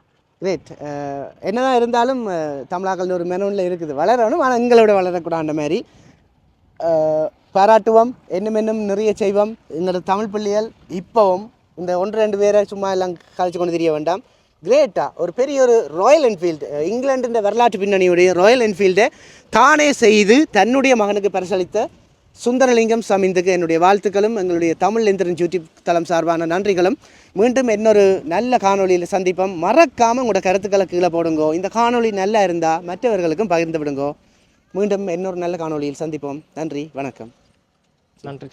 கிரேட். என்னதான் இருந்தாலும் தமிழாக்கள் ஒரு மெனூனில் இருக்குது, வளரணும். ஆனால் எங்களோட வளரக்கூடாது. அந்த மாதிரி பாராட்டுவோம், இன்னும் நிறைய செய்வோம். எங்களோட தமிழ் பிள்ளைகள் இப்போவும் இந்த 1-2 பேரை சும்மா எல்லாம் கழிச்சு கொண்டு தெரிய வேண்டாம். கிரேட்டாக ஒரு பெரிய ஒரு ராயல் என்ஃபீல்டு, இங்கிலாண்டின் வரலாற்று பின்னணியுடைய ராயல் என்ஃபீல்டை தானே செய்து தன்னுடைய மகனுக்கு பரிசளித்த சுந்தரலிங்கம் சமிந்துக்கு என்னுடைய வாழ்த்துக்களும் எங்களுடைய தமிழ் எந்திரன் யூடியூப் தளம் சார்பான நன்றிகளும். மீண்டும் இன்னொரு நல்ல காணொலியில் சந்திப்போம். மறக்காமல் உங்களோட கருத்துக்களை கீழே போடுங்கோ. இந்த காணொலி நல்லா இருந்தால் மற்றவர்களுக்கும் பகிர்ந்து விடுங்கோ. மீண்டும் இன்னொரு நல்ல காணொலியில் சந்திப்போம். நன்றி, வணக்கம். நன்றி.